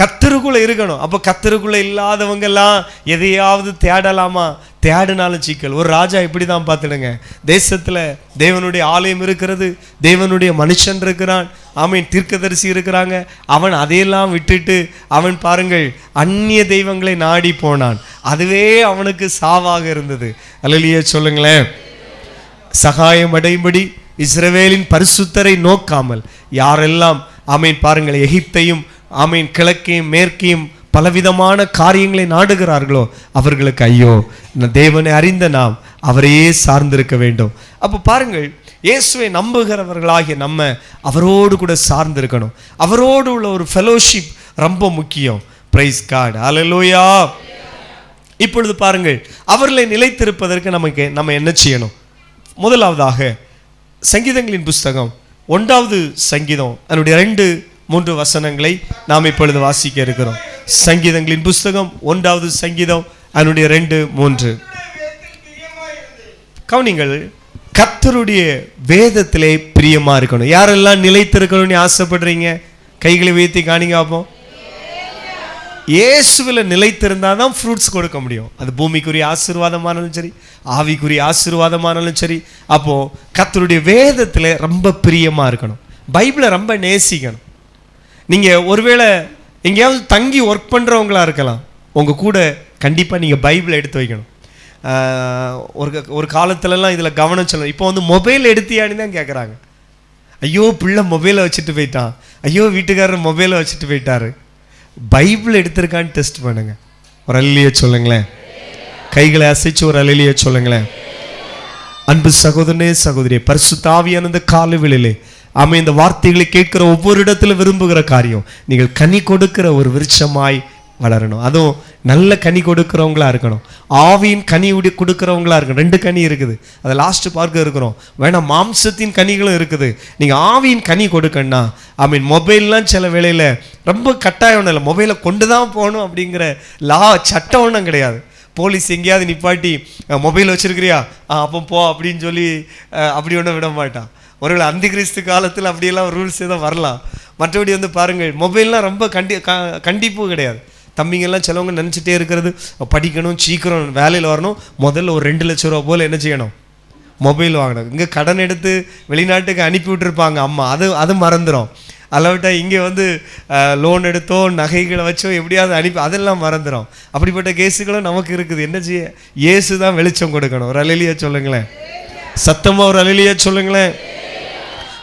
கர்த்தருக்குள்ள இருக்கணும். அப்போ கர்த்தருக்குள்ள இல்லாதவங்க எல்லாம் எதையாவது தேடலாமா? தேடினாலும் சிக்கல். ஒரு ராஜா இப்படி தான் பார்த்துடுங்க, தேசத்தில் தேவனுடைய ஆலயம் இருக்கிறது, தேவனுடைய மனுஷன் இருக்கிறான், ஆமீன், தீர்க்கதரிசி இருக்கிறாங்க. அவன் அதையெல்லாம் விட்டுட்டு அவன் பாருங்கள் அந்நிய தெய்வங்களை நாடி போனான். அதுவே அவனுக்கு சாவாக இருந்தது. அல்லேலூயா சொல்லுங்களேன். சகாயம் அடையும்படி இஸ்ரவேலின் பரிசுத்தரை நோக்காமல் யாரெல்லாம் ஆமீன் பாருங்கள் எகிப்தையும் ஆமீன் கிழக்கையும் மேற்கையும் பலவிதமான காரியங்களை நாடுகிறார்களோ அவர்களுக்கு ஐயோ. தேவனை அறிந்த நாம் அவரையே சார்ந்திருக்க வேண்டும். அப்போ பாருங்கள், இயேசுவை நம்புகிறவர்களாகிய நம்ம அவரோடு கூட சார்ந்திருக்கணும். அவரோடு உள்ள ஒரு ஃபெலோஷிப் ரொம்ப முக்கியம். பிரைஸ் காட், ஹல்லேலூயா. இப்பொழுது பாருங்கள், அவர்களை நிலைத்திருப்பதற்கு நம்ம என்ன செய்யணும்? முதலாவதாக சங்கீதங்களின் புஸ்தகம் 1வது சங்கீதம் அதனுடைய 2-3 வசனங்களை நாம் இப்பொழுது வாசிக்க இருக்கிறோம். சங்கீதங்களின் புஸ்தகம் 1வது சங்கீதம் அதனுடைய 2-3 கவனிங்கள். கர்த்தருடைய வேதத்திலே பிரியமா இருக்கணும். யாரெல்லாம் நிலைத்திருக்கணும்னு ஆசைப்படுறீங்க? கைகளை உயர்த்தி காணிங்க பார்ப்போம். இயேசுவில் நிலைத்திருந்தால் தான் ஃப்ரூட்ஸ் கொடுக்க முடியும். அது பூமிக்குரிய ஆசீர்வாதமானாலும் சரி, ஆவிக்குரிய ஆசீர்வாதமானாலும் சரி. அப்போது கர்த்தருடைய வேதத்தில் ரொம்ப பிரியமாக இருக்கணும். பைபிளை ரொம்ப நேசிக்கணும். நீங்கள் ஒருவேளை எங்கேயாவது தங்கி ஒர்க் பண்ணுறவங்களா இருக்கலாம், உங்கள் கூட கண்டிப்பாக நீங்கள் பைபிளை எடுத்து வைக்கணும். ஒரு காலத்துலலாம் இதில் கவனம் சொல்லணும். இப்போ வந்து மொபைல் எடுத்தியான்னு தான் கேட்குறாங்க. ஐயோ பிள்ளை மொபைலை வச்சுட்டு போயிட்டான், ஐயோ வீட்டுக்காரர் மொபைலை வச்சுட்டு போயிட்டாரு. பைபிள் எடுத்திருக்கான்னு டெஸ்ட் பண்ணுங்க. ஒரு அல்லேலூயா சொல்லுங்களேன். கைகளை அசைச்சு ஒரு அல்லேலூயா சொல்லுங்களேன். அன்பு சகோதரனே சகோதரியே, பரிசுத்த ஆவியானந்த காலவெளியிலே ஆமென் இந்த வார்த்தைகளை கேட்கிற ஒவ்வொரு இடத்துல விரும்புகிற காரியம், நீங்கள் கனி கொடுக்கிற ஒரு விருட்சமாய் வளரணும். அதுவும் நல்ல கனி கொடுக்கிறவங்களா இருக்கணும். ஆவியின் கனி கொடுக்கிறவங்களா இருக்கணும். 2 கனி இருக்குது, அதை லாஸ்ட் பார்க்க இருக்கிறோம். வேணாம், மாம்சத்தின் கனிகளும் இருக்குது. நீங்கள் ஆவியின் கனி கொடுக்கணும்னா ஆமீன். மொபைல்லாம் சில வேளையில் ரொம்ப கட்டாயம் ஒன்றும் இல்லை, மொபைலை கொண்டு தான் போகணும் அப்படிங்கிற சட்டம் ஒன்றும் கிடையாது. போலீஸ் எங்கேயாவது நிப்பாட்டி மொபைல் வச்சுருக்கிறியா அப்போ போ அப்படின்னு சொல்லி அப்படி ஒன்றும் விட மாட்டான். ஒருவேளை அந்த கிறிஸ்து காலத்தில் அப்படியெல்லாம் ரூல்ஸ் எதுவும் வரலாம். மற்றபடி வந்து பாருங்கள், மொபைல்லாம் ரொம்ப கண்டிப்பு கிடையாது. தம்பிங்கெல்லாம் சிலவங்க நினச்சிட்டே இருக்கிறது, படிக்கணும், சீக்கிரம் வேலையில் வரணும், முதல்ல ஒரு 2 லட்ச ரூபா போல் என்ன செய்யணும், மொபைல் வாங்கணும். இங்கே கடன் எடுத்து வெளிநாட்டுக்கு அனுப்பி விட்டுருப்பாங்க அம்மா, அது மறந்துடும். அளவிட்டா இங்கே வந்து லோன் எடுத்தோ நகைகளை வச்சோ எப்படியாவது அனுப்பி அதெல்லாம் மறந்துடும். அப்படிப்பட்ட கேஸுகளும் நமக்கு இருக்குது. என்ன செய்ய? இயேசு தான் வெளிச்சம் கொடுக்கணும். ஒரு அல்லேலூயா சொல்லுங்களேன். சத்தமாக ஒரு அல்லேலூயா சொல்லுங்களேன்.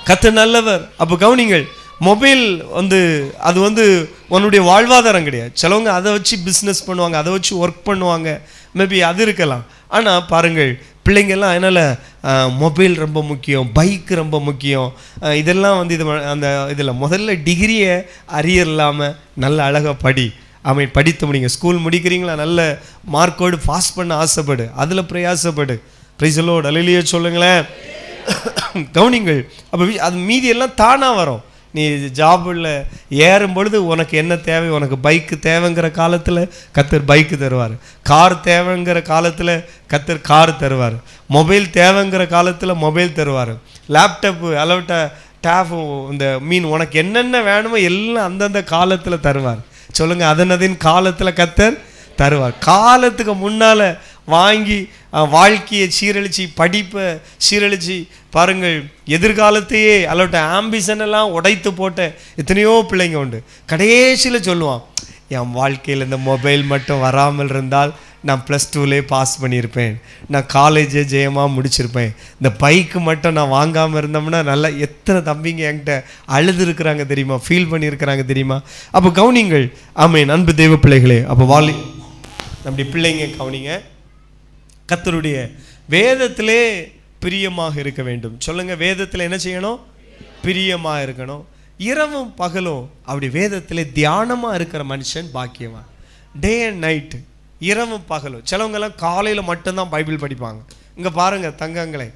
கர்த்தர் நல்லவர். அப்போ கவனிங்கள், மொபைல் வந்து அது வந்து உன்னுடைய வாழ்வாதாரம் கிடையாது. சிலவங்க அதை வச்சு பிஸ்னஸ் பண்ணுவாங்க, அதை வச்சு ஒர்க் பண்ணுவாங்க, மேபி அது இருக்கலாம். ஆனால் பாருங்கள், பிள்ளைங்கள்லாம் அதனால் மொபைல் ரொம்ப முக்கியம், பைக்கு ரொம்ப முக்கியம், இதெல்லாம் வந்து அந்த இதில் முதல்ல டிகிரியை அரியர் இல்லாமல் நல்ல அழகாக ஆமாம் படித்து முடிங்க. ஸ்கூல் முடிக்கிறீங்களா, நல்ல மார்க்கோடு பாஸ் பண்ண ஆசைப்படு, அதில் பிரயாசப்படு. பிரைஸ் தி லார்ட், அல்லேலூயா சொல்லுங்களேன். கவனிங்கள், அப்போ அது மீதி எல்லாம் தானாக வரும். நீ ஜாபில் ஏறும் பொழுது உனக்கு என்ன தேவை, உனக்கு பைக்கு தேவைங்கிற காலத்தில் கர்த்தர் பைக்கு தருவார், கார் தேவைங்கிற காலத்தில் கர்த்தர் கார் தருவார், மொபைல் தேவைங்கிற காலத்தில் மொபைல் தருவார், லேப்டாப்பு அளவிட்ட டேப் இந்த உனக்கு என்னென்ன வேணுமோ எல்லாம் அந்தந்த காலத்தில் தருவார். சொல்லுங்கள், அதனதின் காலத்தில் கர்த்தர் தருவார். காலத்துக்கு முன்னால் வாங்கி வாழ்க்கையை சீரழிச்சு, படிப்பை சீரழிச்சு பாருங்கள், எதிர்காலத்தையே அல்லோட்ட ஆம்பிஷன் எல்லாம் உடைத்து போட்ட எத்தனையோ பிள்ளைங்க உண்டு. கடைசியில் சொல்லுவான், என் வாழ்க்கையில் இந்த மொபைல் மட்டும் வராமல் இருந்தால் நான் +2லே பாஸ் பண்ணியிருப்பேன், நான் காலேஜே ஜெயமாக முடிச்சிருப்பேன், இந்த பைக்கு மட்டும் நான் வாங்காமல் இருந்தோம்னா நல்லா. எத்தனை தம்பிங்க என்கிட்ட அழுது இருக்கிறாங்க தெரியுமா, ஃபீல் பண்ணியிருக்கிறாங்க தெரியுமா. அப்போ கவனிங்கள், ஆமேன் அன்பு தெய்வ பிள்ளைகளே. அப்போ நம்முடைய பிள்ளைங்க கவனிங்க, கர்த்தருடைய வேதத்திலே பிரியமாக இருக்க வேண்டும். சொல்லுங்க, வேதத்தில் என்ன செய்யணும்? பிரியமாக இருக்கணும். இரவும் பகலும் அப்படி வேதத்திலே தியானமாக இருக்கிற மனுஷன் பாக்கியவான். டே அண்ட் நைட்டு, இரவும் பகலும். சிலவங்கெல்லாம் காலையில் மட்டும்தான் பைபிள் படிப்பாங்க. இங்கே பாருங்கள் தங்கங்களே,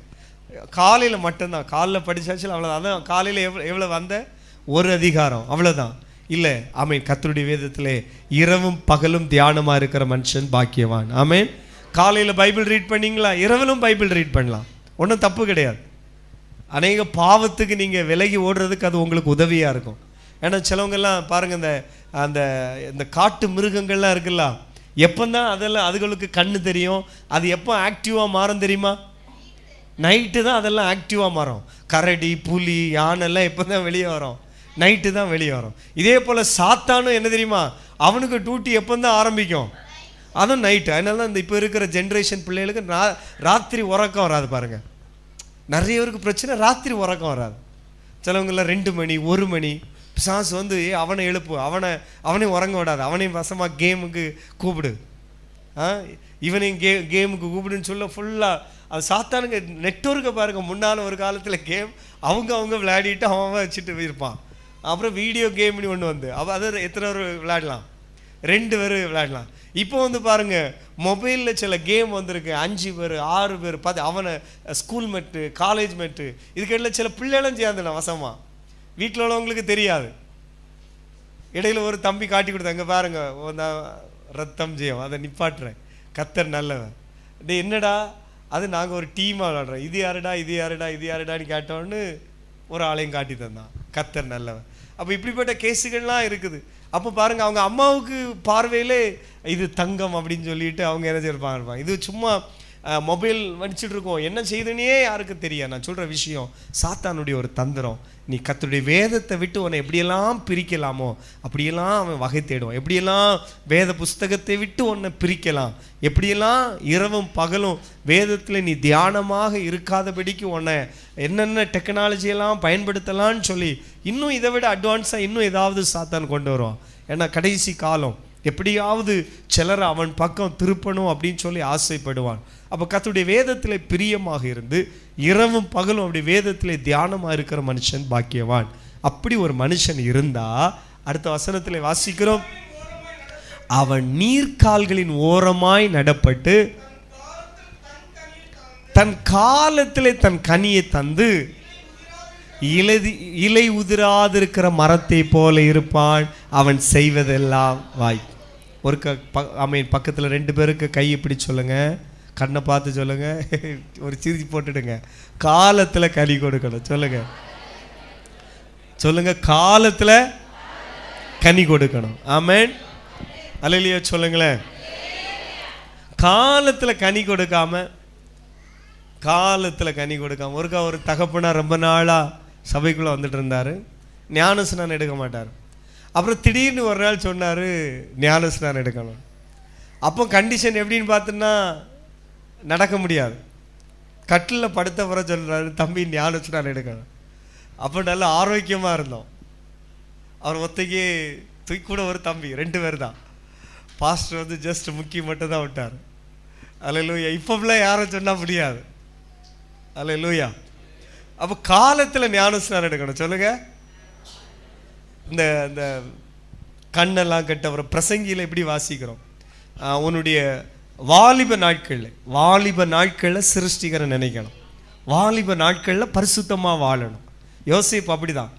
காலையில் மட்டும்தான், காலையில் படித்தாச்சு அவ்வளோதான். அதான் காலையில் எவ்வளோ வந்த ஒரு அதிகாரம் அவ்வளோதான். இல்லை, ஆமேன். கர்த்தருடைய வேதத்திலே இரவும் பகலும் தியானமாக இருக்கிற மனுஷன் பாக்கியவான். ஆமேன். காலையில் பைபிள் ரீட் பண்ணிங்களா, இரவிலும் பைபிள் ரீட் பண்ணலாம், ஒன்றும் தப்பு கிடையாது. அநேக பாவத்துக்கு நீங்கள் விலகி ஓடுறதுக்கு அது உங்களுக்கு உதவியாக இருக்கும். ஏன்னா சிலவங்கெல்லாம் பாருங்கள், இந்த அந்த இந்த காட்டு மிருகங்கள்லாம் இருக்குல்ல, எப்போ தான் அதெல்லாம் அதுகளுக்கு கண்ணு தெரியும், அது எப்போ ஆக்டிவாக மாறும் தெரியுமா? நைட்டு தான் அதெல்லாம் ஆக்டிவாக மாறும். கரடி, புலி, யானைல்லாம் எப்போ தான் வெளியே வரும்? நைட்டு தான் வெளியே வரும். இதே போல் சாத்தானும் என்ன தெரியுமா, அவனுக்கு டியூட்டி எப்போ தான் ஆரம்பிக்கும்? அதுவும் நைட்டு. அதனால தான் இந்த இப்போ இருக்கிற ஜென்ரேஷன் பிள்ளைகளுக்கு ராத்திரி உறக்கம் வராது பாருங்கள். நிறைய பேருக்கு பிரச்சனை, ராத்திரி உறக்கம் வராது. சிலவங்கெல்லாம் 2 மணி 1 மணி பிசாசு வந்து அவனை எழுப்பு, அவனையும் உறங்க விடாது, அவனையும் வசமாக கேமுக்கு கூப்பிடு, இவனையும் கேமுக்கு கூப்பிடுன்னு சொல்ல ஃபுல்லாக அது சாத்தானுங்க நெட்வொர்க்கை பாருங்க. முன்னால் ஒரு காலத்தில் கேம் அவங்க விளையாடிட்டு அவன் வச்சுட்டு இருப்பான். அப்புறம் வீடியோ கேம்னு ஒன்று வந்து அது எத்தனை பேர் விளையாடலாம்? 2 பேர் விளையாடலாம். இப்போ வந்து பாருங்கள், மொபைலில் சில கேம் வந்திருக்கு, 5 பேர் 6 பேர் அவனை ஸ்கூல் மெட்டு, காலேஜ் மெட்டு, இதுக்கிடையில் சில பிள்ளைகளும் சேர்ந்துடலாம் வசமாக. வீட்டில் உள்ளவங்களுக்கு தெரியாது. இடையில ஒரு தம்பி காட்டி கொடுத்தாங்க, பாருங்க ரத்தம் ஜெயம், அதை நிப்பாட்டுறேன், கத்தர் நல்லவன். டே என்னடா அது, நாங்கள் ஒரு டீமாக விளாடுறோம், இது யாருடா இது யாருடா இது யாருடான்னு கேட்டோன்னு ஒரு ஆளையும் காட்டி தந்தான், கத்தர் நல்லவன். அப்போ இப்படிப்பட்ட கேஸுகள்லாம் இருக்குது. அப்போ பாருங்கள், அவங்க அம்மாவுக்கு பார்வையிலே இது தங்கம் அப்படின்னு சொல்லிட்டு அவங்க என்ன செய்யிருப்பாங்க. இது சும்மா மொபைல் வடிச்சுட்டு இருக்கோம், என்ன செய்துன்னே யாருக்கு தெரியாது. நான் சொல்கிற விஷயம் சாத்தானுடைய ஒரு தந்திரம். நீ கர்த்தருடைய வேதத்தை விட்டு உன்னை எப்படியெல்லாம் பிரிக்கலாமோ அப்படியெல்லாம் அவன் வகை தேடுவான். எப்படியெல்லாம் வேத புஸ்தகத்தை விட்டு உன்னை பிரிக்கலாம், எப்படியெல்லாம் இரவும் பகலும் வேதத்தில் நீ தியானமாக இருக்காதபடிக்கு உன்னை என்னென்ன டெக்னாலஜியெல்லாம் பயன்படுத்தலான்னு சொல்லி இன்னும் இதை விட அட்வான்ஸாக இன்னும் ஏதாவது சாத்தான் கொண்டு வருவான். ஏன்னா கடைசி காலம், எப்படியாவது சிலரை அவன் பக்கம் திருப்பணும் அப்படின்னு சொல்லி ஆசைப்படுவான். அப்போ கர்த்தருடைய வேதத்தில் பிரியமாக இருந்து இரவும் பகலும் அப்படி வேதத்தில் தியானமாக இருக்கிற மனுஷன் பாக்கியவான். அப்படி ஒரு மனுஷன் இருந்தா, அடுத்த வசனத்தில் வாசிக்கிறோம், அவன் நீர்க்கால்களின் ஓரமாய் நடப்பட்டு தன் காலத்திலே தன் கனியை தந்து இலை உதிராதிருக்கிற மரத்தை போல இருப்பான், அவன் செய்வதெல்லாம் வாய். ஒரு பக்கத்தில் 2 பேருக்கு கை இப்படி சொல்லுங்க, கண்ணை பார்த்து சொல்லுங்க, ஒரு சிரிச்சு போட்டுடுங்க. காலத்தில் கனி கொடுக்கணும் சொல்லுங்க, சொல்லுங்க, காலத்தில் கனி கொடுக்கணும். ஆமென், அல்லேலூயா சொல்லுங்களேன். காலத்தில் கனி கொடுக்காம ஒரு தகப்பனா ரொம்ப நாளாக சபைக்குள்ளே வந்துட்டு இருந்தார், ஞானஸ்நானம் எடுக்க மாட்டார். அப்புறம் திடீர்னு ஒரு நாள் சொன்னார் ஞானஸ்நானம் எடுக்கணும். அப்போ கண்டிஷன் எப்படின்னு பார்த்தோன்னா நடக்க முடியாது. கட்டிலில் படுத்த பிற சொல்கிறாரு, தம்பி ஞானஸ்நானம் எடுக்கணும். அப்போ நல்லா ஆரோக்கியமாக இருந்தோம். அவர் ஒத்தைக்கு தூக்கி கூட ஒரு தம்பி, 2 பேர் தான். பாஸ்டர் வந்து ஜஸ்ட் முக்கி மட்டும் தான் விட்டார். அல்லேலூயா. இப்போலாம் யாரும் சொன்னால் முடியாது. அல்லேலூயா. அப்போ காலத்தில் ஞானஸ்நானம் எடுக்கணும் சொல்லுங்க. இந்த கண்ணெல்லாம் கெட்டவரை பிரசங்கியில் எப்படி வாசிக்கிறோம், உன்னுடைய வாலிப நாட்களில் சிருஷ்டிகரை நினைக்கணும், வாலிப நாட்களில் பரிசுத்தமாக வாழணும். யோசேப்பு அப்படிதான்,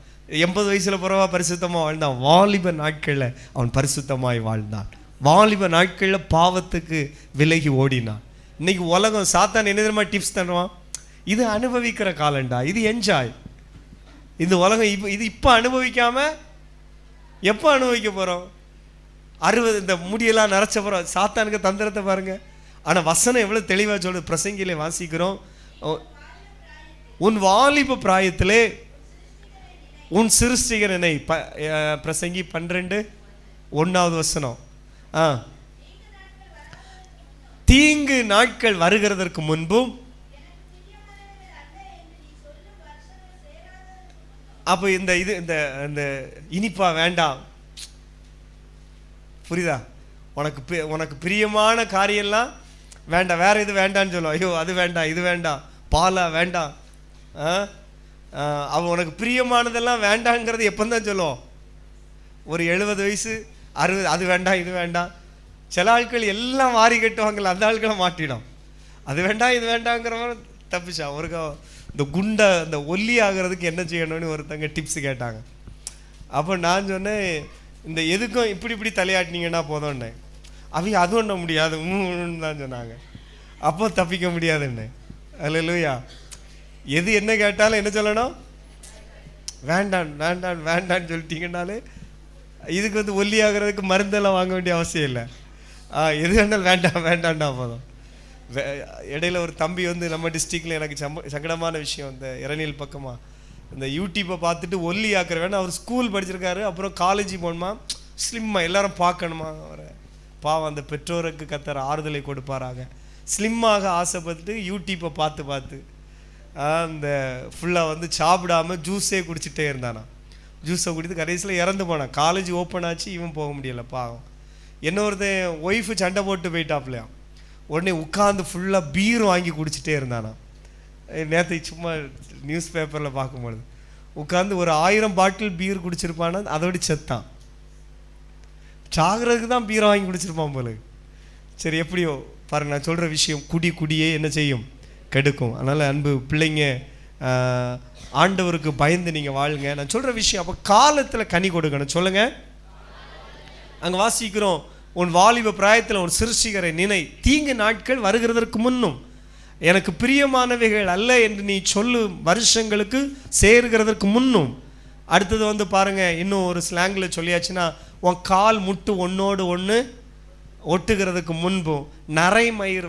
80 வயசுல பிறவா பரிசுத்தமாக வாழ்ந்தான். வாலிப நாட்களில் அவன் பரிசுத்தமாய் வாழ்ந்தான். வாலிப நாட்களில் பாவத்துக்கு விலகி ஓடினான். இன்னைக்கு உலகம் சாத்தான் என்ன தெரியுமா டிப்ஸ் தருவான், இது அனுபவிக்கிற காலண்டா, இது என்ஜாய். இந்த உலகம் இப்போ அனுபவிக்காம எப்போ அனுபவிக்க போகிறோம்? 60 இந்த முடியெல்லாம் நரைச்ச போகிறோம். சாத்தானுக்கு தந்திரத்தை பாருங்க. ஆனால் வசனம் எவ்வளோ தெளிவாக சொல்லுது, பிரசங்கிலே வாசிக்கிறோம், உன் வாலிப பிராயத்திலே உன் சிருஷ்டிகரனை, பிரசங்கி 12:1 வசனம். தீங்கு நாட்கள் வருகிறதற்கு முன்பும், அப்போ இந்த இனிப்பா வேண்டாம், புரியுதா? உனக்கு பிரியமான காரியெல்லாம் வேண்டாம், வேற இது வேண்டான்னு சொல்லுவோம். ஐயோ அது வேண்டாம், இது வேண்டாம், பாலா வேண்டாம், அவன் உனக்கு பிரியமானதெல்லாம் வேண்டாங்கிறது எப்போ தான் சொல்லுவோம்? ஒரு 70 வயசு 60, அது வேண்டாம் இது வேண்டாம். சில ஆட்கள் எல்லாம் வாரி கட்டுவாங்கல்ல, அந்த ஆட்களை மாட்டிடும். அது வேண்டாம் இது வேண்டாங்கிறவன் தப்பிச்சா. இந்த குண்டை இந்த ஒல்லி ஆகிறதுக்கு என்ன செய்யணும்னு ஒருத்தங்க டிப்ஸ் கேட்டாங்க. அப்போ நான் சொன்னேன், இந்த எதுக்கும் இப்படி தலையாட்டினீங்கன்னா போதும்னே. அவங்க அது ஒண்ண முடியாது தான் சொன்னாங்க. அப்போ தப்பிக்க முடியாதுன்னு. அல்லேலூயா. எது என்ன கேட்டாலும் என்ன சொல்லணும்? வேண்டான் வேண்டான் வேண்டான்னு சொல்லிட்டீங்கன்னாலே இதுக்கு வந்து ஒல்லி ஆகிறதுக்கு மருந்தெல்லாம் வாங்க வேண்டிய அவசியம் இல்லை. எது வேண்டாலும் வேண்டாம் வேண்டாண்டா போதும். இடையில ஒரு தம்பி வந்து நம்ம டிஸ்ட்ரிக்டில் எனக்கு சங்கடமான விஷயம், இந்த இளநீல் பக்கமாக இந்த யூடியூப்பை பார்த்துட்டு ஒல்லி ஆக்கிற வேண்டாம். அவர் ஸ்கூல் படிச்சிருக்காரு, அப்புறம் காலேஜ் போகணுமா, ஸ்லிம்மாக எல்லாரும் பார்க்கணுமா அவரை. பாவம், அந்த பெற்றோருக்கு கத்தர் ஆறுதலை கொடுப்பாராங்க. ஸ்லிம்மாக ஆசைப்பட்டு யூடியூப்பை பார்த்து பார்த்து அந்த ஃபுல்லாக வந்து சாப்பிடாமல் ஜூஸே குடிச்சிட்டே இருந்தானா. ஜூஸை குடித்து கடைசியில் இறந்து போனான். காலேஜ் ஓப்பன் ஆச்சு, இவன் போக முடியலை பாவம். இன்னொருத்தன் ஒய்ஃபு சண்டை போட்டு போயிட்டாப்லையா, உடனே உட்காந்து ஃபுல்லாக பீர் வாங்கி குடிச்சிட்டே இருந்தானா. நேற்று சும்மா நியூஸ் பேப்பரில் பார்க்கும்பொழுது உட்காந்து ஒரு 1000 பாட்டில் பீர் குடிச்சிருப்பானா, அதோடு செத்தான். சாகிறதுக்கு தான் பீரை வாங்கி குடிச்சிருப்பான் போல. சரி, எப்படியோ பாருங்க, நான் சொல்கிற விஷயம் குடியே என்ன செய்யும், கெடுக்கும். அதனால் அன்பு பிள்ளைங்க, ஆண்டவருக்கு பயந்து நீங்கள் வாழுங்க. நான் சொல்கிற விஷயம், அப்போ காலத்தில் கனி கொடுக்கணும். சொல்லுங்கள். அங்கே வாசிக்கிறோம், உன் வாலிப பிராயத்தில் உன் சிருஷ்டிகரை நினை, தீங்கு நாட்கள் வருகிறதற்கு முன்னும் எனக்கு பிரியமானவைகள் அல்ல என்று நீ சொல்லும் வருஷங்களுக்கு சேர்கிறதற்கு முன்னும். அடுத்தது வந்து பாருங்க, இன்னும் ஒரு ஸ்லாங்கில் சொல்லியாச்சுன்னா, உன் கால் முட்டு ஒன்னோடு ஒன்று ஒட்டுகிறதுக்கு முன்பும் நரைமயிர்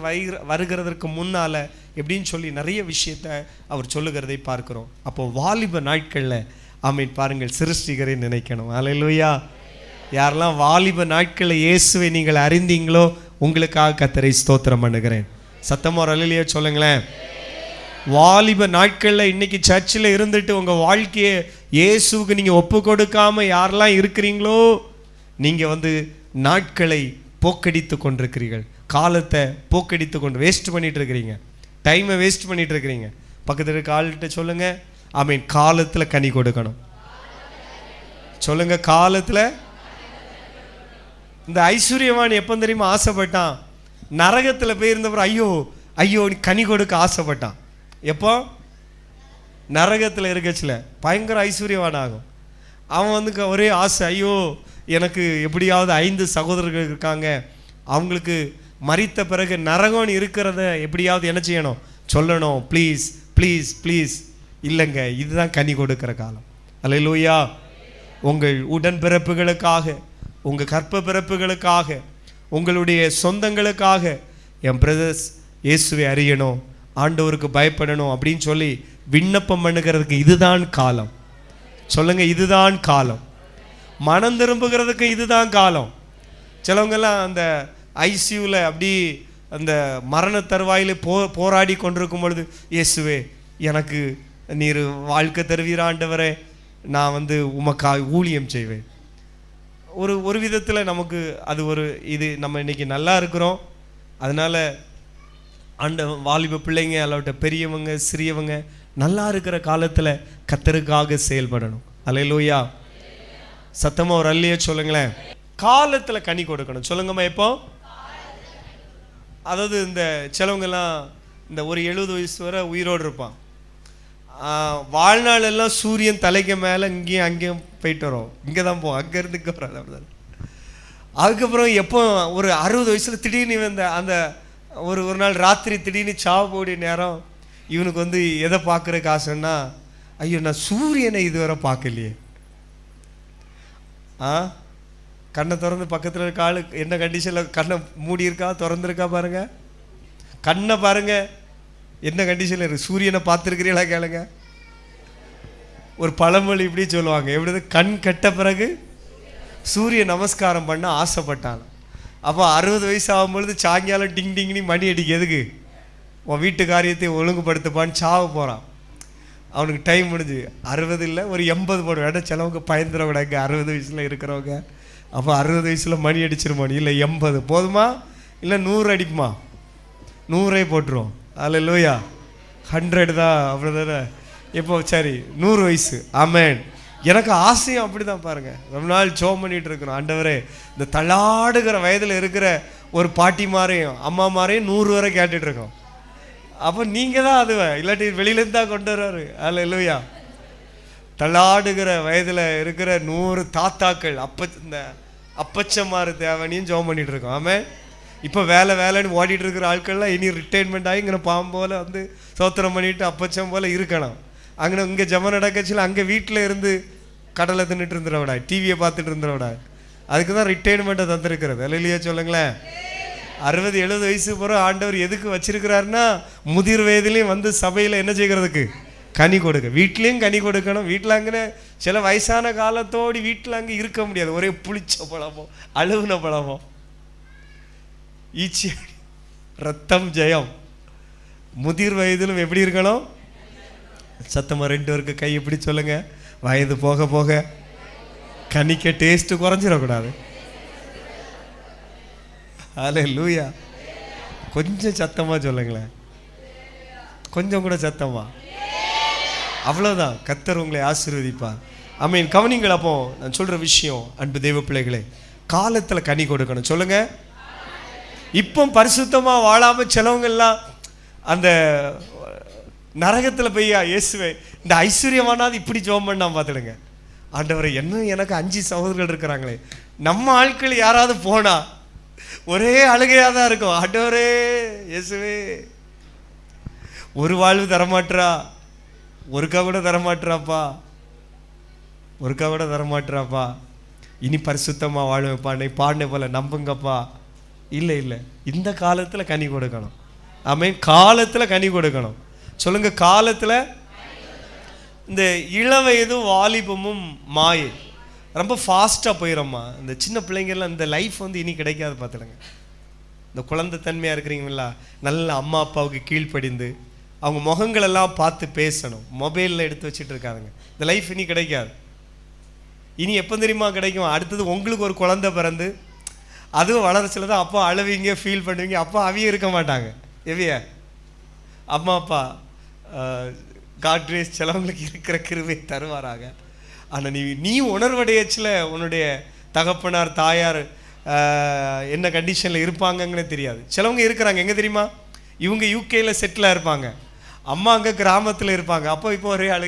வருகிறதற்கு முன்னால் எப்படின்னு சொல்லி நிறைய விஷயத்தை அவர் சொல்லுகிறதை பார்க்கிறோம். அப்போ வாலிப நாட்களில் ஆமென் பாருங்கள், சிருஷ்டிகரை நினைக்கணும். அல்லேலூயா. யாரெல்லாம் வாலிப நாட்களில் இயேசுவை நீங்கள் அறிந்தீங்களோ உங்களுக்காக கர்த்தரை ஸ்தோத்திரம் பண்ணுகிறேன். சத்தமா ஒரு அல்லேலூயா சொல்லுங்களேன். வாலிப நாட்களில் இன்னைக்கு சர்ச்சில் இருந்துட்டு உங்கள் வாழ்க்கையை இயேசுவுக்கு நீங்கள் ஒப்பு கொடுக்காமல் யாரெல்லாம் இருக்கிறீங்களோ நீங்கள் வந்து நாட்களை போக்கடித்து கொண்டிருக்கிறீர்கள், காலத்தை போக்கடித்து கொண்டு வேஸ்ட் பண்ணிட்டு இருக்கிறீங்க, டைமை வேஸ்ட் பண்ணிட்டு இருக்கிறீங்க. பக்கத்தில் இருக்க ஆள்கிட்ட சொல்லுங்க, ஆமீன், காலத்தில் கனி கொடுக்கணும். சொல்லுங்க, காலத்தில். இந்த ஐஸ்வர்யவான் எப்போ தெரியுமா ஆசைப்பட்டான்? நரகத்தில் போயிருந்தவர் ஐயோ ஐயோ கனி கொடுக்க ஆசைப்பட்டான். எப்போ? நரகத்தில் இருக்கச்சில பயங்கர ஐஸ்வர்யவான் ஆகும். அவன் வந்து ஒரே ஆசை, ஐயோ எனக்கு எப்படியாவது 5 சகோதரர்கள் இருக்காங்க, அவங்களுக்கு மரித்த பிறகு நரகம் இருக்கிறத எப்படியாவது என்ன செய்யணும், சொல்லணும், ப்ளீஸ் ப்ளீஸ் ப்ளீஸ். இல்லைங்க, இதுதான் கனி கொடுக்கிற காலம். அல்லேலூயா. உங்கள் உடன்பிறப்புகளுக்காக, உங்கள் கற்ப பிறப்புகளுக்காக, உங்களுடைய சொந்தங்களுக்காக என் பிரதர்ஸ் இயேசுவை அறியணும், ஆண்டவருக்கு பயப்படணும் அப்படின்னு சொல்லி விண்ணப்பம் பண்ணுகிறதுக்கு இதுதான் காலம். சொல்லுங்க, இதுதான் காலம். மனம் திரும்புகிறதுக்கு இதுதான் காலம். சிலவங்கெல்லாம் அந்த ஐசியூவில் அப்படி அந்த மரண தருவாயில் போராடி கொண்டிருக்கும் பொழுது, இயேசுவே எனக்கு நீர் வாழ்க்கை தருவீர் ஆண்டவரே, நான் வந்து உமக்காய் ஊழியம் செய்வேன். ஒரு விதத்தில் நமக்கு அது ஒரு இது, நம்ம இன்னைக்கு நல்லா இருக்கிறோம், அதனால் ஆண்ட வாலிப பிள்ளைங்க அல்லவிட்ட பெரியவங்க சிறியவங்க நல்லா இருக்கிற காலத்தில் கர்த்தருக்காக செயல்படணும். அல்லேலூயா. சத்தமாக ஒரு அல்லையே சொல்லுங்களேன். காலத்தில் கனி கொடுக்கணும். சொல்லுங்கம்மா. எப்போ? அதாவது இந்த சிலவங்கெல்லாம் இந்த ஒரு 70 வயசு வரை உயிரோடு இருப்பான். வாழ்நாள் எல்லாம் சூரியன் தலைக்கு மேலே இங்கேயும் அங்கேயும் போயிட்டு வரோம், இங்கே தான் போவோம், அங்கேருந்து இங்கே வராது, அப்படிதான். அதுக்கப்புறம் எப்போ ஒரு 60 வயசில் திடீர்னு வந்த அந்த ஒரு நாள் ராத்திரி திடீர்னு சாவு போடிய நேரம் இவனுக்கு வந்து எதை பார்க்குறக்கு ஆசைன்னா, ஐயோ நான் சூரியனை இதுவரை பார்க்கலையே. கண்ணை திறந்து பக்கத்தில் இருக்க ஆளு என்ன கண்டிஷனில் கண்ணை மூடி இருக்கா திறந்துருக்கா பாருங்க, கண்ணை பாருங்க என்ன கண்டிஷனில் இருக்கு. சூரியனை பார்த்துருக்கிறீங்களா கேளுங்க. ஒரு பழமொழி இப்படி சொல்லுவாங்க, எப்படி, கண் கெட்ட பிறகு சூரிய நமஸ்காரம் பண்ண ஆசைப்பட்டான். அப்போ 60 வயசு ஆகும்பொழுது சாயங்காலம் டிங் டிங்னி மணி அடிக்க, எதுக்கு, உன் வீட்டு காரியத்தை ஒழுங்குபடுத்தப்பான்னு சாவ போகிறான். அவனுக்கு டைம் முடிஞ்சு 60 இல்லை ஒரு 80 போட வேண்டாம். சிலவங்க பயந்துடக்கூடாங்க 60 வயசில் இருக்கிறவங்க. அப்போ 60 வயசில் மணி அடிச்சிருமா, இல்லை 80 போதுமா, இல்லை 100 அடிக்குமா, 100 போட்டுருவோம். அல்லேலூயா. 100 தான், அப்படி தானே. இப்போ சரி 100 வயசு, ஆமென். எனக்கு ஆசையும் அப்படி தான் பாருங்க. ரொம்ப நாள் ஜெபம் பண்ணிட்டு இருக்கிறோம், ஆண்டவரே இந்த தள்ளாடுகிற வயதில் இருக்கிற ஒரு பாட்டிமாரையும் அம்மாமாரையும் 100 வரை கேட்டுட்டு இருக்கோம். அப்போ நீங்கள் தான் அதுவ, இல்லாட்டி வெளியிலேருந்து தான் கொண்டு வர்றாரு. அல்லேலூயா. தள்ளாடுகிற வயதில் இருக்கிற 100 தாத்தாக்கள் இந்த அப்பச்சமாறு தேவனையும் ஜெபம் பண்ணிட்டு இருக்கோம். ஆமாம். இப்போ வேலைன்னு ஓடிட்டு இருக்கிற ஆட்கள்லாம் இனி ரிட்டைர்மெண்ட் ஆகி இங்கே பாம்போல் வந்து சோத்திரம் பண்ணிட்டு அப்பச்சம் போல் இருக்கணும். அங்கே இங்கே ஜெபம் நடக்கச்சில் அங்கே வீட்டில் இருந்து கடலை தின்னுட்டு இருந்துடவிடா, டிவியை பார்த்துட்டு இருந்துடவிடா. அதுக்கு தான் ரிட்டைர்மெண்ட்டை தந்துருக்கிறது. இல்லையா சொல்லுங்களேன். 60-70 வயசு பிறகு ஆண்டவர் எதுக்கு வச்சிருக்கிறாருன்னா, முதிர் வயதிலையும் வந்து சபையில் என்ன செய்கிறதுக்கு, கனி கொடுக்க. வீட்லேயும் கனி கொடுக்கணும். வீட்டில் அங்கே சில வயசான காலத்தோடு வீட்டில் அங்கே இருக்க முடியாது. ஒரே புளிச்ச பழமோ அழுகுன பழமோ ஈச்சி ரத்தம் ஜெயம். முதிர் வயதிலும் எப்படி இருக்கணும்? சத்தமாக 2 பேருக்கு கை எப்படி சொல்லுங்க. வயது போக போக கனிக்க டேஸ்ட் குறைஞ்சிடக்கூடாது. அல்லேலூயா. கொஞ்சம் சத்தமா சொல்லுங்களேன், கொஞ்சம் கூட சத்தமா. அவ்வளவுதான். கர்த்தர் உங்களை ஆசீர்வதிப்பார். ஆமென். கவனிங்கள். அப்போ நான் சொல்ற விஷயம், அன்பு தேவ பிள்ளைகளே, காலத்துல கனி கொடுக்கணும். சொல்லுங்க. இப்போ பரிசுத்தமா வாழாம சிலவங்க எல்லாம் அந்த நரகத்துல போய் இயேசுவே இந்த ஐஸ்வர்யமானாது இப்படி ஜெபம் பண்ணா பார்த்துடுங்க. ஆண்டவரை, என்ன எனக்கு 5 சகோதரர்கள் இருக்கிறாங்களே, நம்ம ஆட்கள் யாராவது போனா ஒரே அழுகையாக தான் இருக்கும். ஆண்டவரே இயேசுவே, ஒரு வாழ்வு தரமாட்டா, ஒருக்கா கூட தரமாட்டாப்பா, ஒருக்கா கூட தரமாட்டாப்பா. இனி பரிசுத்தமா வாழ வைப்பா, நீ பாடின போல நம்புங்கப்பா. இல்லை இல்லை, இந்த காலத்தில் கனி கொடுக்கணும். ஆமென். காலத்தில் கனி கொடுக்கணும். சொல்லுங்க. காலத்தில் இந்த இளவயதும் வாலிபமும் மாயை ரொம்ப ஃபாஸ்ட்டாக போயிடும்மா. இந்த சின்ன பிள்ளைங்கள்லாம் இந்த லைஃப் வந்து இனி கிடைக்காது பார்த்துடுங்க. இந்த குழந்தை தன்மையாக இருக்கிறீங்களா, நல்ல அம்மா அப்பாவுக்கு கீழ்ப்படிந்து அவங்க முகங்களெல்லாம் பார்த்து பேசணும். மொபைலில் எடுத்து வச்சுட்டு இருக்காதுங்க. இந்த லைஃப் இனி கிடைக்காது. இனி எப்போ தெரியுமா கிடைக்கும்? அடுத்தது உங்களுக்கு ஒரு குழந்தை பிறந்து அதுவும் வளர்ச்சியில் தான் அப்பா அழுவீங்க, ஃபீல் பண்ணுவீங்க. அப்பா அவிய இருக்க மாட்டாங்க. எவிய அம்மா அப்பா காட்ரேஸ் சிலவங்களுக்கு இருக்கிற கிருபை தருவாராக. ஆனால் நீ உணர்வடையச்சில் உன்னுடைய தகப்பனார் தாயார் என்ன கண்டிஷனில் இருப்பாங்கன்னே தெரியாது. சிலவங்க இருக்கிறாங்க எங்கே தெரியுமா? இவங்க யூகேயில் செட்டிலாக இருப்பாங்க, அம்மா அங்கே கிராமத்தில் இருப்பாங்க. அப்போ இப்போ ஒரே ஆளு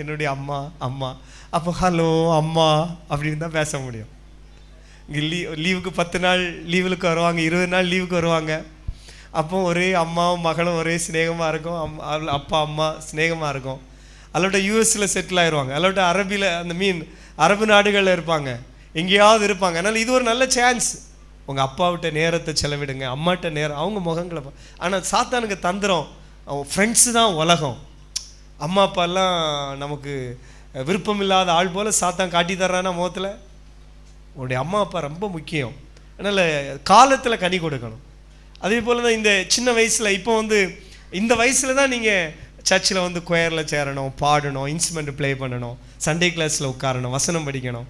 என்னுடைய அம்மா அம்மா, அப்போ ஹலோ அம்மா அப்படின்னு தான் பேச முடியும். இங்கே லீவுக்கு 10 நாள் லீவுக்கு வருவாங்க, 20 நாள் லீவுக்கு வருவாங்க. அப்போ ஒரே அம்மாவும் மகளும் ஒரே ஸ்நேகமாக இருக்கும். அப்பா அம்மா ஸ்நேகமாக இருக்கும். அல்லோட்ட யூஎஸில் செட்டில் ஆயிடுவாங்க, அல்லோட்ட அரபியில் அந்த அரபு நாடுகளில் இருப்பாங்க, எங்கேயாவது இருப்பாங்க. அதனால் இது ஒரு நல்ல சான்ஸ். உங்கள் அப்பாவிட்ட நேரத்தை செலவிடுங்க, அம்மாட்ட நேரம், அவங்க முகங்களை. ஆனால் சாத்தானுக்கு தந்திரம், அவங்க ஃப்ரெண்ட்ஸு தான் உலகம். அம்மா அப்பாலாம் நமக்கு விருப்பம் இல்லாத ஆள் போல் சாத்தான் காட்டி தர்றானா முகத்தில். உன்னுடைய அம்மா அப்பா ரொம்ப முக்கியம். அதனால் காலத்தில் கனி கொடுக்கணும். அதே போல் தான் இந்த சின்ன வயசில், இப்போ வந்து இந்த வயசில் தான் நீங்கள் சர்ச்சில் வந்து கொயரில் சேரணும், பாடணும், இன்ஸ்ட்ருமெண்ட் ப்ளே பண்ணணும், சண்டே கிளாஸில் உட்காரணும், வசனம் படிக்கணும்.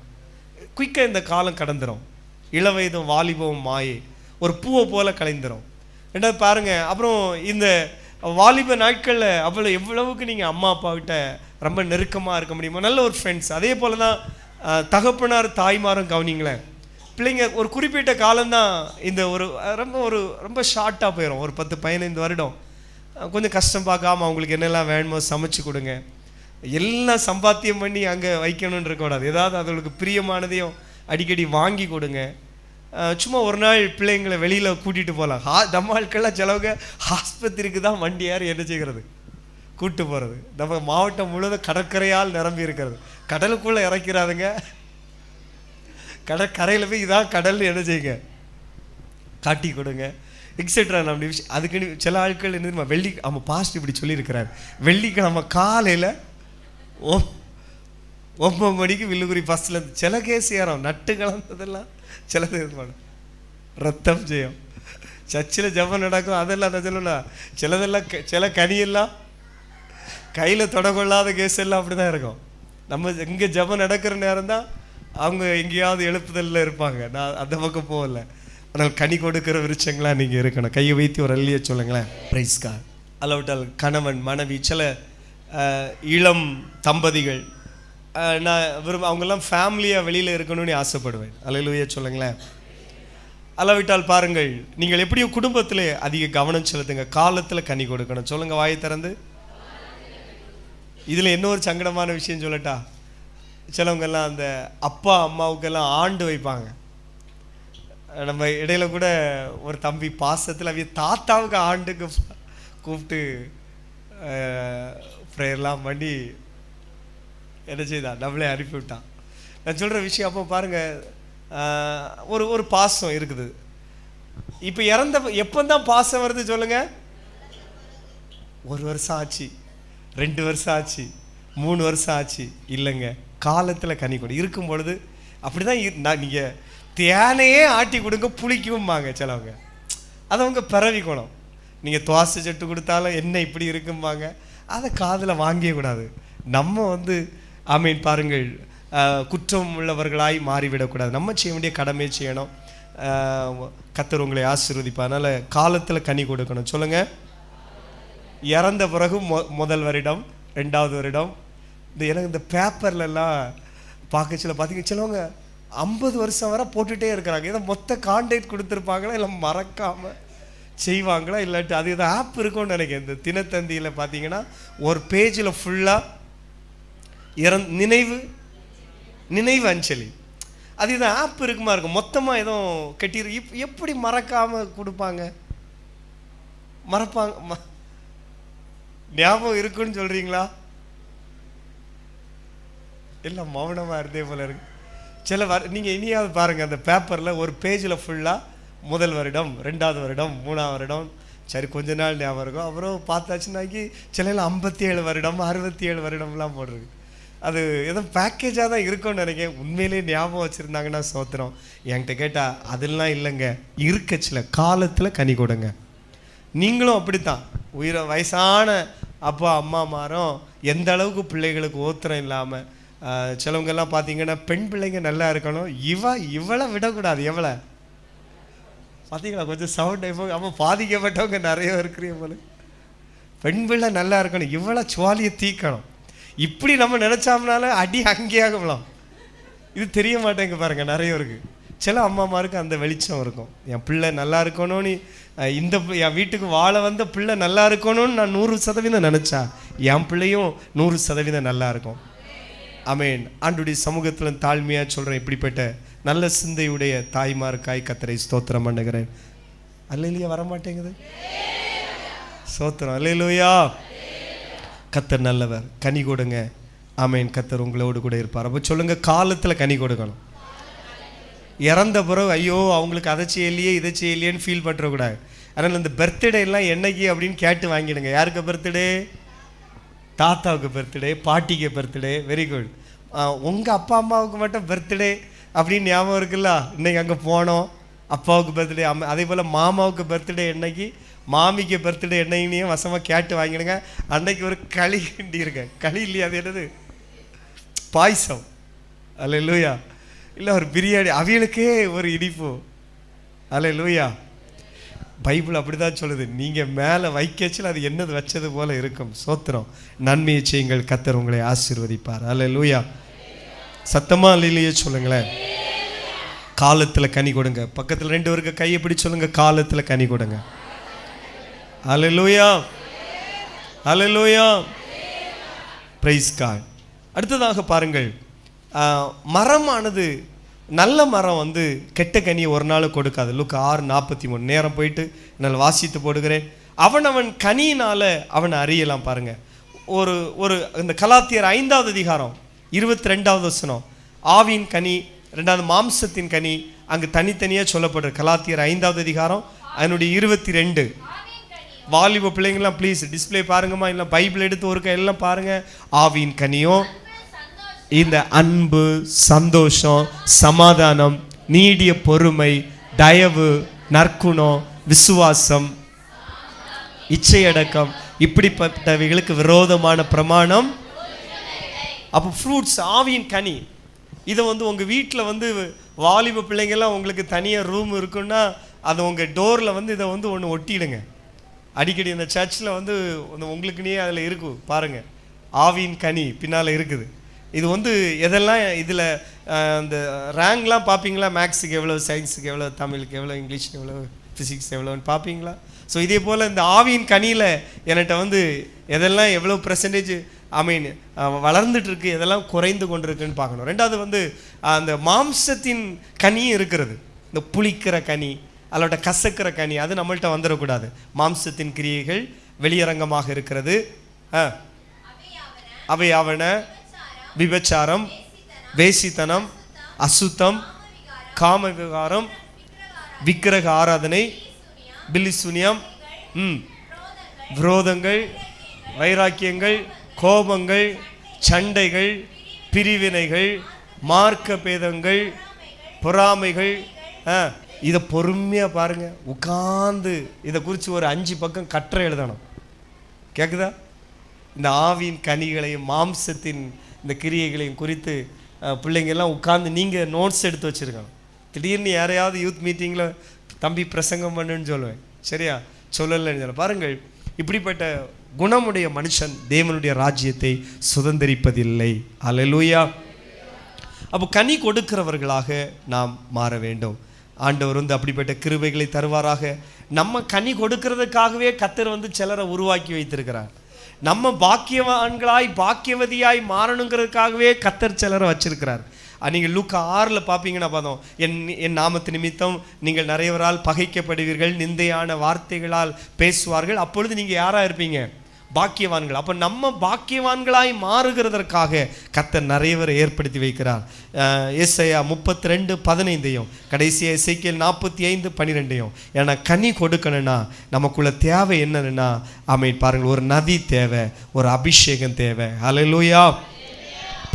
குயிக்காக இந்த காலம் கடந்துடும். இளவயதும் வாலிபமும் மாயை ஒரு பூவை போல் கலைந்துடும். ரெண்டாவது பாருங்கள், அப்புறம் இந்த வாலிப நாட்களில் எவ்வளவுக்கு நீங்கள் அம்மா அப்பாவிட்ட ரொம்ப நெருக்கமாக இருக்க முடியுமோ, நல்ல ஒரு ஃப்ரெண்ட்ஸ். அதே போல் தான் தகப்பனார் தாய்மாரும் கவனிங்களேன். பிள்ளைங்க ஒரு குறிப்பிட்ட காலம்தான் இந்த ரொம்ப ஷார்ட்டாக போயிடும். ஒரு 10-15 வருடம் கொஞ்சம் கஷ்டம் பார்க்காம அவங்களுக்கு என்னெல்லாம் வேணுமோ சமைச்சு கொடுங்க. எல்லாம் சம்பாத்தியம் பண்ணி அங்கே வைக்கணும்னு இருக்கக்கூடாது. ஏதாவது அவங்களுக்கு பிரியமானதையும் அடிக்கடி வாங்கி கொடுங்க. சும்மா ஒரு நாள் பிள்ளைங்களை வெளியில் கூட்டிகிட்டு போகலாம். நம்ம ஆட்கள்லாம் சிலவங்க ஆஸ்பத்திரிக்கு தான் வண்டி யார் என்ன செய்கிறது கூப்பிட்டு போகிறது. நம்ம மாவட்டம் முழுவதும் கடற்கரையால் நிரம்பி இருக்கிறது. கடலுக்குள்ளே இறக்கிறாதுங்க. கடற்கரையில் போய் இதான் கடல் என்ன செய்யுங்க, காட்டி கொடுங்க, எக்ஸெட்ரா. நம்ம விஷயம் அதுக்குன்னு சில ஆட்கள் என்ன தெரியுமா, அவன் பாஸ்ட் இப்படி சொல்லியிருக்கிறார், வெள்ளிக்கிழமை காலையில் 9 மணிக்கு வில்லுகுரி பஸ்ஸில் சில கேஸ் ஏறும், நட்டு கலந்ததெல்லாம் சிலது ரத்தம் செய்யும். சர்ச்சில் ஜபம் நடக்கும், அதெல்லாம் அதை சொல்லலாம். சிலதெல்லாம் சில கனியெல்லாம் கையில் தொடக்கொள்ளாத கேஸ் எல்லாம் அப்படி தான் இருக்கும். நம்ம இங்கே ஜபம் நடக்கிற நேரம் தான் அவங்க எங்கேயாவது எழுப்புதலில் இருப்பாங்க. நான் அந்த பக்கம் போகல. ஆனால் கனி கொடுக்குற விருட்சங்களாக நீங்கள் இருக்கணும். கையை வைத்து ஒரு அல்லியை சொல்லுங்களேன். Price God. அல்லாவிட்டால் கணவன் மனைவி, சில இளம் தம்பதிகள் நான் அவங்கெல்லாம் ஃபேமிலியாக வெளியில் இருக்கணும்னு ஆசைப்படுவேன். அல்லேலூயா சொல்லுங்களேன். அல்லாவிட்டால் பாருங்கள், நீங்கள் எப்படியும் குடும்பத்தில் அதிக கவனம் செலுத்துங்க. காலத்தில் கனி கொடுக்கணும். சொல்லுங்கள் வாயை திறந்து. இதில் இன்னொரு சங்கடமான விஷயம் சொல்லட்டா, சிலவங்கெல்லாம் அந்த அப்பா அம்மாவுக்கெல்லாம் ஆண்டு வைப்பாங்க. நம்ம இடையில கூட ஒரு தம்பி பாசத்தில் தாத்தாவுக்கு ஆண்டுக்கு கூப்பிட்டு ப்ரேயர்லாம் பண்ணி என்ன செய்தான், நம்மளே அனுப்பிவிட்டான். நான் சொல்கிற விஷயம் அப்போ பாருங்கள், ஒரு ஒரு பாசம் இருக்குது. இப்போ இறந்த எப்போ தான் பாசம் வருது சொல்லுங்கள்? 1 வருஷம் ஆச்சு, 2 வருஷம் ஆச்சு, 3 வருஷம் ஆச்சு, இல்லைங்க. காலத்தில் கனி கொடு இருக்கும் பொழுது அப்படி தான். நீங்கள் தேனையே ஆட்டி கொடுங்க புளிக்கும்பாங்க சிலவங்க. அதை அவங்க பிறவிக்கணும். நீங்கள் துவாசை சட்டு கொடுத்தாலும் என்ன இப்படி இருக்கும்பாங்க. அதை காதில் வாங்கியே கூடாது. நம்ம ஆமீன் பாருங்கள், குற்றம் உள்ளவர்களாய் மாறிவிடக்கூடாது. நம்ம செய்ய வேண்டிய கடமையை செய்யணும். கர்த்தர் உங்களை ஆசீர்வதிப்பார். அதனால் காலத்தில் கனி கொடுக்கணும். சொல்லுங்கள். இறந்த பிறகு முதல் வருடம், 2வது வருடம். எனக்கு இந்த பேப்பர்லலாம் பார்க்கச்சில பார்த்தீங்க, சிலவங்க 50 வருஷம் வரை போட்டுகிட்டே இருக்கிறாங்க. ஏதோ மொத்த கான்டாக்ட் கொடுத்துருப்பாங்களா, இல்லை மறக்காமல் செய்வாங்களா, இல்லாட்டி அது ஏதோ ஆப் இருக்கும்னு நினைக்கிறேன். இந்த தினத்தந்தியில் பார்த்தீங்கன்னா ஒரு பேஜில் ஃபுல்லாக நினைவு அஞ்சலி. அது இது ஆப் இருக்குமா இருக்கும். மொத்தமாக எதுவும் கட்டிரு. எப்படி மறக்காமல் கொடுப்பாங்க? மறப்பாங்க. ஞாபகம் இருக்குன்னு சொல்கிறீங்களா? இல்லை, மௌனமாக இருந்தே போல இருக்கு. நீங்கள் இனியாவது பாருங்கள், அந்த பேப்பரில் ஒரு பேஜில் ஃபுல்லாக முதல் வருடம், 2வது வருடம், 3வது வருடம், சரி கொஞ்ச நாள் ஞாபகம் இருக்கும். அப்புறம் பார்த்தாச்சுன்னாக்கி சில 57 வருடம், 67 வருடம்லாம் போடுறது. அது ஏதோ பேக்கேஜாக தான் இருக்கும்னு நினைக்கிறேன். உண்மையிலேயே ஞாபகம் வச்சுருந்தாங்கன்னா சோத்திரம். என்கிட்ட கேட்டால் அதெல்லாம் இல்லைங்க, இருக்கச்சில காலத்தில் கனி கொடுங்க. நீங்களும் அப்படித்தான். வயசான அப்பா அம்மாமாரும் எந்த அளவுக்கு பிள்ளைகளுக்கு ஓத்திரம் இல்லாமல், சிலவங்கெல்லாம் பார்த்தீங்கன்னா பெண் பிள்ளைங்க நல்லா இருக்கணும், இவளை விடக்கூடாது. எவ்வளோ பார்த்தீங்களா? கொஞ்சம் சவுண்ட் இப்போ ஆமாம், பாதிக்கப்பட்டவங்க நிறைய இருக்கிறீங்க போல. பெண் பிள்ளை நல்லா இருக்கணும், இவளை சுவாலியை தீக்கணும். இப்படி நம்ம நினச்சோம்னால அடி அங்கேயாகலாம். இது தெரிய மாட்டேங்க பாருங்கள் நிறைய இருக்குது. சில அம்மாமாருக்கு அந்த வெளிச்சம் இருக்கும். என் பிள்ளை நல்லா இருக்கணும்னு, என் வீட்டுக்கு வாழ வந்த பிள்ளை நல்லா இருக்கணும்னு நான் 100% நினச்சா என் பிள்ளையும் 100% நல்லா இருக்கும். ஆமென். ஆண்டவருடைய சமூகத்தில் தாழ்மையாக சொல்கிறேன், இப்படிப்பட்ட நல்ல சிந்தையுடைய தாய்மார்க்காய் கர்த்தரை ஸ்தோத்திரம் பண்ணுகிறேன். அல்லேலூயா வரமாட்டேங்குது. ஸ்தோத்திரம். அல்லேலூயா. கர்த்தர் நல்லவர். கனி கொடுங்க. ஆமென். கர்த்தர் உங்களோடு கூட இருப்பார். அப்போ சொல்லுங்கள், காலத்தில் கனி கொடுக்கணும். இறந்த பிறகு ஐயோ அவங்களுக்கு அதை செய்யலையே இதை செய்யலையேன்னு ஃபீல் பண்ணுறக்கூடாது. அதனால் இந்த பர்த்டே எல்லாம் என்னைக்கு அப்படின்னு கேட்டு வாங்கிடுங்க. யாருக்கு பர்த்டே? தாத்தாவுக்கு பர்த்டே, பாட்டிக்கு பர்த்டே. Very good. உங்கள் அப்பா அம்மாவுக்கு மட்டும் பர்த்டே அப்படின்னு ஞாபகம் இருக்குல்ல. இன்றைக்கி அங்கே போனோம், அப்பாவுக்கு பர்த்டே. அதே போல் மாமாவுக்கு பர்த்டே என்னைக்கு, மாமிக்கு பர்த்டே என்னைக்குன்னு வசமாக கேட்டு வாங்கிடுங்க. அன்னைக்கு ஒரு களி கிண்டி இருக்க. களி இல்லையா, அது என்னது, பாயசம். அல்லேலூயா. இல்லை ஒரு பிரியாணி, அவியலுக்கே ஒரு இனிப்பு. அல்லேலூயா. பைபிள் அப்படி தான் சொல்லுது. நீங்கள் மேலே வைக்கச்சில் அது என்னது வச்சது போல இருக்கும். சோத்திரம். நன்மையை செய்யுங்கள், கர்த்தர் உங்களை ஆசீர்வதிப்பார். அல்லேலூயா. சத்தமாக அல்லேலூயா சொல்லுங்களேன். காலத்தில் கனி கொடுங்க. பக்கத்தில் 2 பேருக்கு கையை பிடி சொல்லுங்க, காலத்தில் கனி கொடுங்க. அல்லேலூயா. அல்லேலூயா. Praise God. அடுத்ததாக பாருங்கள், மரமானது, நல்ல மரம் கெட்ட கனியை ஒரு நாள் கொடுக்காது. லுக்கா 6:43. நேரம் போயிட்டு என்னால் வாசித்து போடுகிறேன். அவன் கனியினால் அவனை அறியலாம். பாருங்கள், ஒரு இந்த கலாத்தியர் 5வது அதிகாரம் 22வது வசனம், ஆவியின் கனி, 2வது மாம்சத்தின் கனி அங்கு தனித்தனியாக சொல்லப்படுற. கலாத்தியர் 5வது அதிகாரம் அதனுடைய 22. வாலிப பிள்ளைங்களாம் ப்ளீஸ் டிஸ்பிளே பாருங்கம்மா, இல்லை பைபிள் எடுத்து ஒருக்க எல்லாம் பாருங்கள். ஆவியின் கனியும் இந்த அன்பு, சந்தோஷம், சமாதானம், நீடிய பொறுமை, தயவு, நற்குணம், விசுவாசம், இச்சையடக்கம், இப்படிப்பட்டவைகளுக்கு விரோதமான பிரமாணம். அப்போ ஃப்ரூட்ஸ், ஆவியின் கனி. இதை உங்கள் வீட்டில் வாலிப பிள்ளைங்கள்லாம் உங்களுக்கு தனியாக ரூம் இருக்குன்னா அதை உங்கள் டோரில் இதை ஒன்று ஒட்டிடுங்க. அடிக்கடி இந்த சர்ச்சில் உங்களுக்குன்னே அதில் இருக்கும் பாருங்கள், ஆவியின் கனி பின்னால் இருக்குது. இது எதெல்லாம் இதில் அந்த ரேங்க்லாம் பார்ப்பீங்களா? மேக்ஸுக்கு எவ்வளோ, சயின்ஸுக்கு எவ்வளோ, தமிழுக்கு எவ்வளோ, இங்கிலீஷுக்கு எவ்வளோ, ஃபிசிக்ஸ் எவ்வளோன்னு பார்ப்பீங்களா? ஸோ இதே போல் இந்த ஆவியின் கனியில் என்கிட்ட எதெல்லாம் எவ்வளோ பெர்சன்டேஜ் வளர்ந்துட்டுருக்கு, எதெல்லாம் குறைந்து கொண்டிருக்குன்னு பார்க்கணும். 2வது அந்த மாம்சத்தின் கனியும் இருக்கிறது. இந்த புளிக்கிற கனி, அதோட கசக்கிற கனி, அது நம்மள்கிட்ட வந்துடக்கூடாது. மாம்சத்தின் கிரியைகள் வெளியரங்கமாக இருக்கிறது. அவையாவன விபச்சாரம், வேசித்தனம், அசுத்தம், காம விகாரம், விக்கிரக ஆராதனை, பில்லிசூனியம், விரோதங்கள், வைராக்கியங்கள், கோபங்கள், சண்டைகள், பிரிவினைகள், மார்க்க பேதங்கள், பொறாமைகள். இதை பொறுமையா பாருங்க, உட்கார்ந்து இதை குறித்து ஒரு 5 பக்கம் கட்டுரை எழுதணும். கேக்குதா? இந்த ஆவியின் கனிகளையும் மாம்சத்தின் இந்த கிரியைகளையும் குறித்து பிள்ளைங்கெல்லாம் உட்கார்ந்து நீங்கள் நோட்ஸ் எடுத்து வச்சுருக்கணும். திடீர்னு யாரையாவது யூத் மீட்டிங்கில் தம்பி பிரசங்கம் பண்ணுன்னு சொல்லுவேன், சரியா? சொல்லலைன்னு சொல்ல பாருங்கள். இப்படிப்பட்ட குணமுடைய மனுஷன் தேவனுடைய ராஜ்யத்தை சுதந்திரிப்பதில்லை. அல்லேலூயா. அப்போ கனி கொடுக்கிறவர்களாக நாம் மாற வேண்டும். ஆண்டவர் அப்படிப்பட்ட கிருபைகளை தருவாராக. நம்ம கனி கொடுக்கிறதுக்காகவே கர்த்தர் சிலரை உருவாக்கி வைத்திருக்கிறார். நம்ம பாக்கியவான்களாய் பாக்கியவதியாய் மாறணுங்கிறதுக்காகவே கர்த்தர் சிலரை வச்சிருக்கிறார். நீங்கள் லூக்கா 6 பார்ப்பீங்கன்னா பார்த்தோம், என் நாமத்து நிமித்தம் நீங்கள் நிறையவரால் பகைக்கப்படுவீர்கள், நிந்தையான வார்த்தைகளால் பேசுவார்கள், அப்பொழுது நீங்கள் யாராக இருப்பீங்க? பாக்கியவான்கள். அப்போ நம்ம பாக்கியவான்களாய் மாறுகிறதற்காக கர்த்தர் நிறையவரை ஏற்படுத்தி வைக்கிறார். ஏசாயா 32:15 கடைசியாக எசேக்கியேல் 45:12. ஏன்னா கனி கொடுக்கணும்னா நமக்குள்ள தேவை என்னன்னா, பாருங்கள், ஒரு நதி தேவை, ஒரு அபிஷேகம் தேவை. அல்லேலூயா.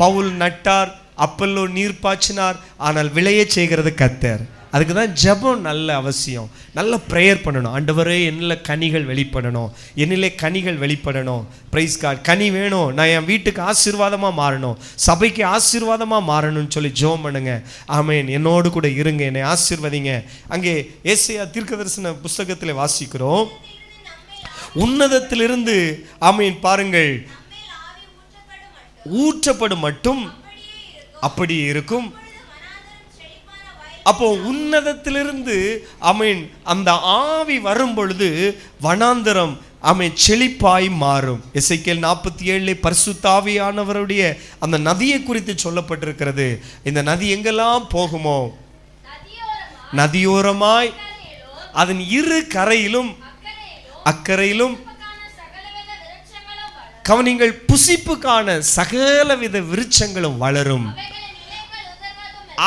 பவுல் நட்டார், அப்பல்லோ நீர் பாய்ச்சினார், ஆனால் விளைய செய்கிறது கர்த்தர். அதுக்கு தான் ஜெபம் நல்ல அவசியம். நல்ல ப்ரேயர் பண்ணணும். ஆண்டவரே என்னில் கனிகள் வெளிப்படணும், என்னிலே கனிகள் வெளிப்படணும். Price God. கனி வேணும், நான் என் வீட்டுக்கு ஆசீர்வாதமாக மாறணும், சபைக்கு ஆசீர்வாதமாக மாறணும்னு சொல்லி ஜெபம் பண்ணுங்க. ஆமேன். என்னோடு கூட இருங்க, என்னை ஆசீர்வதிங்க. அங்கே ஏசாயா தீர்க்கதரிசன புஸ்தகத்தில் வாசிக்கிறோம், உன்னதத்திலிருந்து பாருங்கள் ஊற்றப்படும் மட்டும் அப்படி இருக்கும். அப்போ உன்னதத்திலிருந்து அந்த ஆவி வரும் பொழுது வனாந்தரம் செழிப்பாய் மாறும். எசேக்கியேல் 47 பரிசுத்த ஆவியானவருடைய அந்த நதியை குறித்து சொல்லப்பட்டிருக்கிறது. இந்த நதி எங்கெல்லாம் போகுமோ, நதியோரமாய் அதன் இரு கரையிலும் அக்கறையிலும் கவனிங்கள், புசிப்புக்கான சகலவித விருட்சங்களும் வளரும்,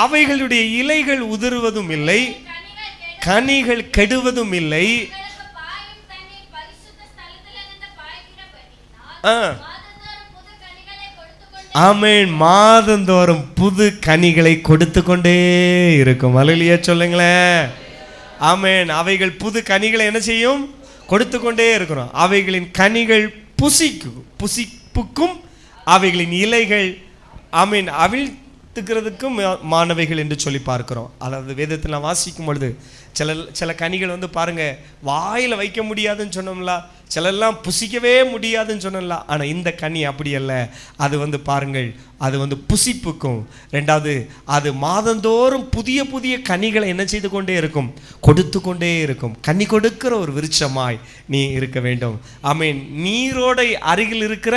அவைகளுடைய இலைகள் உதிர்வதும் இல்லை, கனிகள் கெடுவதும் இல்லை. ஆமென். மாதந்தோறும் புது கனிகளை கொடுத்து கொண்டே இருக்கும். அல்லேலூயா சொல்லுங்களேன். ஆமென். அவைகள் புது கனிகளை என்ன செய்யும்? கொடுத்து கொண்டே இருக்கிறோம். அவைகளின் கனிகள் புசிப்புக்கும் அவைகளின் இலைகள் அவிழ்த்துக்கிறதுக்கும் மாணவைகள் என்று சொல்லி பார்க்கிறோம். அதாவது வேதத்தில் நான் வாசிக்கும் பொழுது சில கனிகள் பாருங்க, வாயில் வைக்க முடியாதுன்னு சொன்னோம்ல, சிலெல்லாம் புசிக்கவே முடியாதுன்னு சொன்னோம்ல. ஆனால் இந்த கனி அப்படி அல்ல. அது பாருங்கள், அது புசிப்புக்கும், ரெண்டாவது அது மாதந்தோறும் புதிய புதிய கனிகளை என்ன செய்து கொண்டே இருக்கும்? கொடுத்து கொண்டே இருக்கும். கனி கொடுக்கிற ஒரு விருட்சமாய் நீ இருக்க வேண்டும். ஆமென். நீரோடை அருகில் இருக்கிற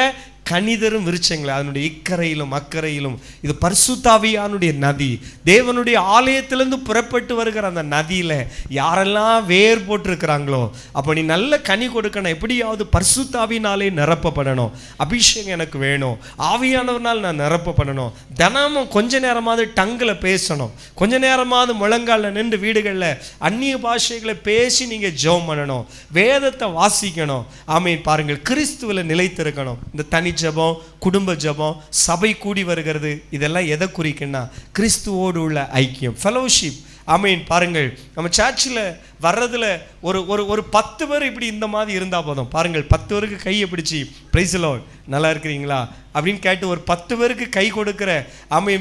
கனிதரும் விருட்சங்களை, அதனுடைய இக்கரையிலும் அக்கறையிலும், இது பரிசுத்த ஆவியானுடைய நதி, தேவனுடைய ஆலயத்திலிருந்து புறப்பட்டு வருகிற அந்த நதியில் யாரெல்லாம் வேர் போட்டிருக்கிறாங்களோ, அப்போ நீ நல்ல கனி கொடுக்கணும். எப்படியாவது பரிசுத்த ஆவியினாலே நிரப்பப்படணும். அபிஷேகம் எனக்கு வேணும், ஆவியானவனால் நான் நிரப்பப்படணும். தினமும் கொஞ்ச நேரமாவது டங்கில் பேசணும், கொஞ்ச நேரமாவது முழங்காலில் நின்று வீடுகளில் அந்நிய பாஷைகளை பேசி நீங்கள் ஜெபம் பண்ணணும், வேதத்தை வாசிக்கணும். ஆமென். பாருங்கள், கிறிஸ்துவில் நிலைத்திருக்கணும். இந்த தனி ஜெபம், குடும்ப ஜெபம், சபை கூடி வருகிறது, இதெல்லாம் எதை குறிக்குன்னா கிறிஸ்துவோடு உள்ள ஐக்கியம், ஃபெலோஷிப். ஆமென். பாருங்கள், நம்ம சர்ச்சில் வர்றதுல ஒரு 10 பேர் இப்படி இந்த மாதிரி இருந்தால் போதும். பாருங்கள், 10 பேருக்கு கையை பிடிச்சி பிரைஸ் தி லார்ட், நல்லா இருக்கிறீங்களா அப்படின்னு கேட்டு ஒரு 10 பேருக்கு கை கொடுக்குற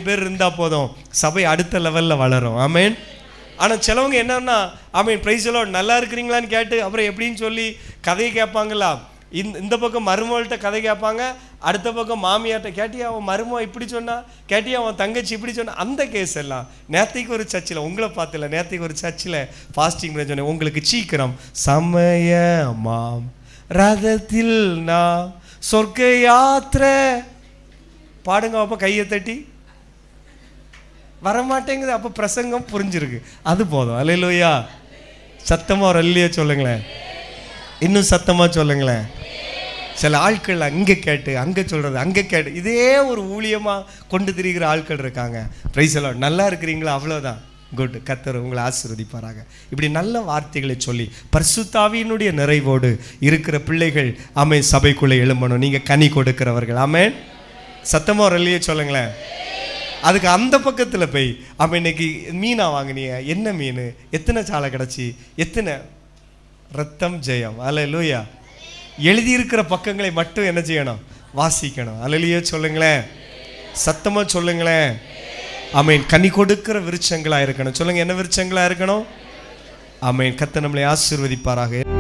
பேர் இருந்தால் போதும், சபை அடுத்த லெவலில் வளரும். ஆமென். ஆனால் சிலவங்க என்னன்னா பிரைஸ் தி லார்ட் நல்லா இருக்கிறீங்களான்னு கேட்டு அப்புறம் எப்படின்னு சொல்லி கதையை கேட்பாங்களா. இந்த பக்கம் மருமகள்கிட்ட கதை கேட்பாங்க, அடுத்த பக்கம் மாமியார்கிட்ட கேட்டியா அவன் மருமக இப்படி சொன்னா, கேட்டியா அவன் தங்கச்சி இப்படி சொன்னா. அந்த கேஸ் எல்லாம் நேற்றுக்கு ஒரு சர்ச்சில், உங்களை பார்த்துல நேற்றுக்கு ஒரு சர்ச்சில் ஃபாஸ்டிங் பண்ண சொன்னேன், உங்களுக்கு சீக்கிரம் சமயமாம் ரதத்தில் நான் சொர்க்க யாத்திரை பாடுங்க. அப்போ கையை தட்டி வரமாட்டேங்குது. அப்போ பிரசங்கம் புரிஞ்சிருக்கு, அது போதும். அல்லேலூயா. சத்தமாக ஒரு அல்லையா சொல்லுங்களேன், இன்னும் சத்தமாக சொல்லுங்களேன். சில ஆட்கள் அங்கே கேட்டு அங்கே சொல்கிறது அங்கே கேட்டு இதே ஒரு ஊழியமாக கொண்டு திரிகிற ஆட்கள் இருக்காங்க. பிரைஸ் எல்லாம் நல்லா இருக்கிறீங்களா, அவ்வளோதான், குட், கர்த்தர் உங்களை ஆசீர்வதிப்பாராக. இப்படி நல்ல வார்த்தைகளை சொல்லி பரிசுத்த ஆவியினுடைய நிறைவோடு இருக்கிற பிள்ளைகள் ஆமென் சபைக்குள்ளே எழும்பணும். நீங்கள் கனி கொடுக்கிறவர்கள். ஆமென். சத்தமாக ஒரு இல்லையே சொல்லுங்களேன். அதுக்கு அந்த பக்கத்தில் போய் ஆமாம் இன்னைக்கு மீனா வாங்கினீங்க, என்ன மீன், எத்தனை சாலை கிடச்சி, எத்தனை ரத்தம் ஜெயம், அல்லேலூயா, எழுதியிருக்கிற பக்கங்களை மட்டும் என்ன செய்யணும், வாசிக்கணும். அல்லேலூயா சொல்லுங்களேன், சத்தமாக சொல்லுங்களேன். ஆமென். கனி கொடுக்கிற விருட்சங்களாக இருக்கணும். சொல்லுங்க, என்ன விருட்சங்களாக இருக்கணும்? ஆமென். கர்த்தர் நம்மளை ஆசீர்வதிப்பாராக.